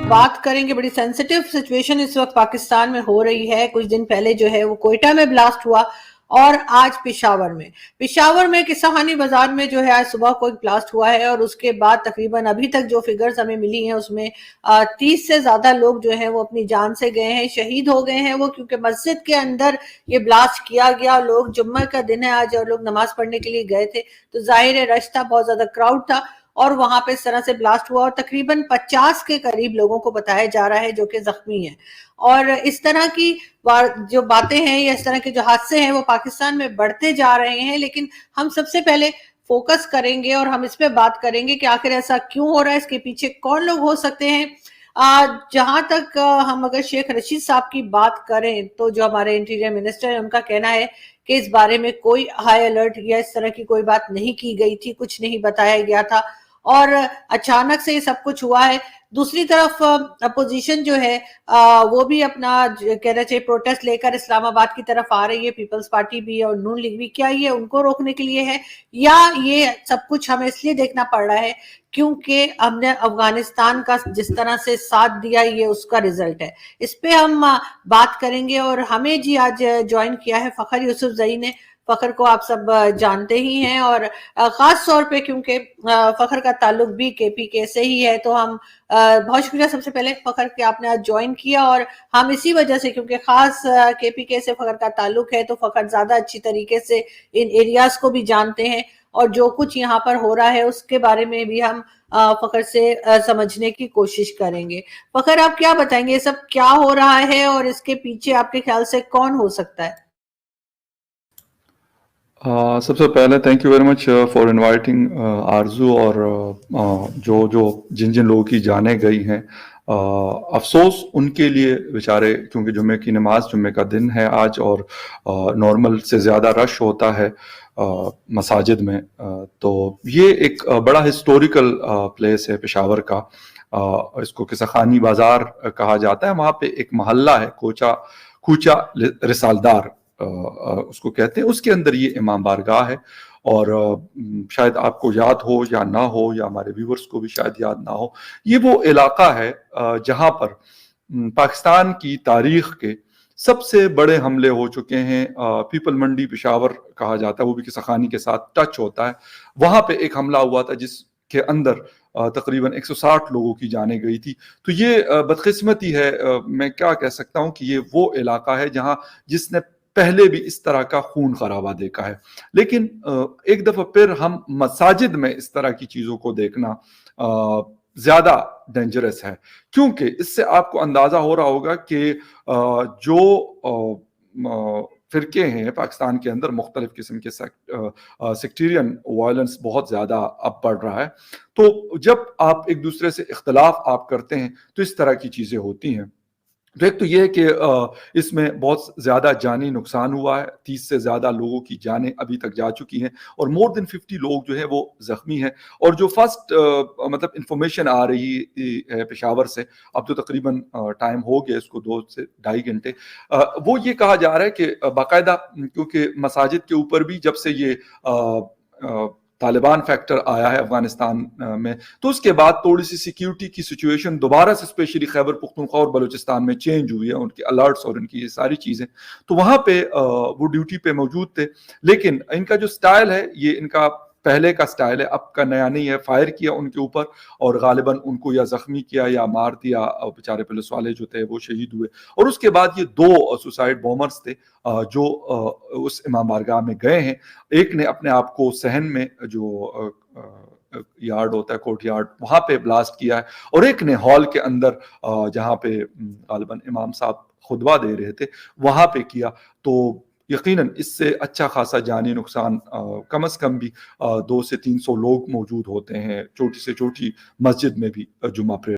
बात करेंगे, बड़ी सेंसिटिव सिचुएशन इस वक्त पाकिस्तान में हो रही है। कुछ दिन पहले जो है वो कोयटा में ब्लास्ट हुआ और आज पेशावर में किस्साखानी बाजार में जो है आज सुबह कोई ब्लास्ट हुआ है और उसके बाद तकरीबन अभी तक जो फिगर्स हमें मिली हैं उसमें 30 से ज्यादा लोग जो हैं वो अपनी जान से गए हैं, शहीद हो गए हैं वो, क्योंकि मस्जिद के अंदर ये ब्लास्ट किया गया। लोग जुम्मे का दिन है आज और लोग नमाज पढ़ने के लिए गए थे, तो जाहिर है रश था, बहुत ज्यादा क्राउड था और वहां पे इस तरह से ब्लास्ट हुआ और तकरीबन 50 के करीब लोगों को बताया जा रहा है जो कि जख्मी हैं। और इस तरह की जो बातें हैं या इस तरह के जो हादसे हैं वो पाकिस्तान में बढ़ते जा रहे हैं, लेकिन हम सबसे पहले फोकस करेंगे और हम इस पे बात करेंगे कि आखिर ऐसा क्यों हो रहा है, इसके पीछे कौन लोग हो सकते हैं। जहां तक हम अगर शेख रशीद साहब की बात करें तो जो हमारे इंटीरियर मिनिस्टर है उनका कहना है कि इस बारे में कोई हाई अलर्ट या इस तरह की कोई बात नहीं की गई थी, कुछ नहीं बताया गया था और अचानक से ये सब कुछ हुआ है। दूसरी तरफ अपोजिशन जो है वो भी अपना कहना चाहिए प्रोटेस्ट लेकर इस्लामाबाद की तरफ आ रही है, पीपल्स पार्टी भी और नून लीग भी। क्या ये उनको रोकने के लिए है या ये सब कुछ हमें इसलिए देखना पड़ रहा है क्योंकि हमने अफगानिस्तान का जिस तरह से साथ दिया ये उसका रिजल्ट है? इस पे हम बात करेंगे और हमें जी आज ज्वाइन किया है फखर यूसुफजई ने। फखर को आप सब जानते ही हैं और खास तौर पे क्योंकि फखर का ताल्लुक भी केपीके से ही है, तो हम बहुत शुक्रिया सबसे पहले फखर के आपने आज ज्वाइन किया। और हम इसी वजह से, क्योंकि खास केपीके से फखर का ताल्लुक है, तो फखर ज्यादा अच्छी तरीके से इन एरियाज को भी जानते हैं और जो कुछ यहाँ पर हो रहा है उसके बारे में भी हम फखर से समझने की कोशिश करेंगे। फखर, आप क्या बताएंगे, ये सब क्या हो रहा है और इसके पीछे आपके ख्याल से कौन हो सकता है? सबसे पहले thank you very much for inviting आरजू। और जो जो जिन जिन लोगों की जानें गई हैं, अफसोस उनके लिए बेचारे, क्योंकि जुम्मे की नमाज, जुम्मे का दिन है आज और नॉर्मल से ज़्यादा रश होता है मसाजिद में। तो ये एक बड़ा हिस्टोरिकल प्लेस है पेशावर का। इसको किस्साखानी बाज़ार कहा जाता है। वहाँ पे एक मोहल्ला है कूचा रिसालदार उसको कहते हैं, उसके अंदर ये इमाम बारगाह है। और शायद आपको याद हो या ना हो, या हमारे व्यूवर्स को भी शायद याद ना हो, ये वो इलाका है जहां पर पाकिस्तान की तारीख के सबसे बड़े हमले हो चुके हैं। पीपल मंडी पेशावर कहा जाता है, वो भी किस्साखानी के साथ टच होता है। वहां पे एक हमला हुआ था जिसके अंदर तकरीबन 160 लोगों की जाने गई थी। तो ये बदकिस्मती है, मैं क्या कह सकता हूँ कि ये वो इलाका है जहां जिसने पहले भी इस तरह का खून खराबा देखा है। लेकिन एक दफा फिर हम मसाजिद में इस तरह की चीजों को देखना ज्यादा डेंजरस है, क्योंकि इससे आपको अंदाजा हो रहा होगा कि जो फिरके हैं पाकिस्तान के अंदर, मुख्तलिफ किस्म के सेक्टेरियन वायलेंस बहुत ज्यादा अब बढ़ रहा है। तो जब आप एक दूसरे से इख्तलाफ आप करते हैं तो इस तरह की चीजें होती हैं। तो एक तो ये है कि इसमें बहुत ज़्यादा जानी नुकसान हुआ है, 30 से ज़्यादा लोगों की जानें अभी तक जा चुकी हैं और मोर देन 50 लोग जो है वो ज़ख्मी हैं। और जो फर्स्ट मतलब इंफॉर्मेशन आ रही है पेशावर से, अब तो तकरीबन टाइम हो गया इसको 2 से ढाई घंटे, वो ये कहा जा रहा है कि बाकायदा, क्योंकि मसाजिद के ऊपर भी जब से ये तालिबान फैक्टर आया है अफगानिस्तान में, तो उसके बाद थोड़ी सी सिक्योरिटी की सिचुएशन दोबारा से स्पेशली खैबर पख्तूनख्वा और बलूचिस्तान में चेंज हुई है, उनके अलर्ट्स और उनकी ये सारी चीज़ें। तो वहाँ पे वो ड्यूटी पे मौजूद थे, लेकिन इनका जो स्टाइल है ये इनका पहले का स्टाइल है, अब का नया नहीं है। फायर किया उनके ऊपर और गालिबन उनको या जख्मी किया या मार दिया। बेचारे पुलिस वाले जो थे वो शहीद हुए। और उसके बाद ये 2 सुसाइड बॉम्बर्स थे जो उस इमाम बारगाह में गए हैं। एक ने अपने आप को सहन में जो यार्ड होता है, कोर्ट यार्ड, वहां पे ब्लास्ट किया है, और एक ने हॉल के अंदर जहां पे गालिबन इमाम साहब खुतबा दे रहे थे वहां पे किया। तो यकीनन इससे अच्छा खासा जानी नुकसान, कम से कम भी 200 से 300 लोग मौजूद होते हैं छोटी से छोटी मस्जिद में भी जुम्मा प्रेयर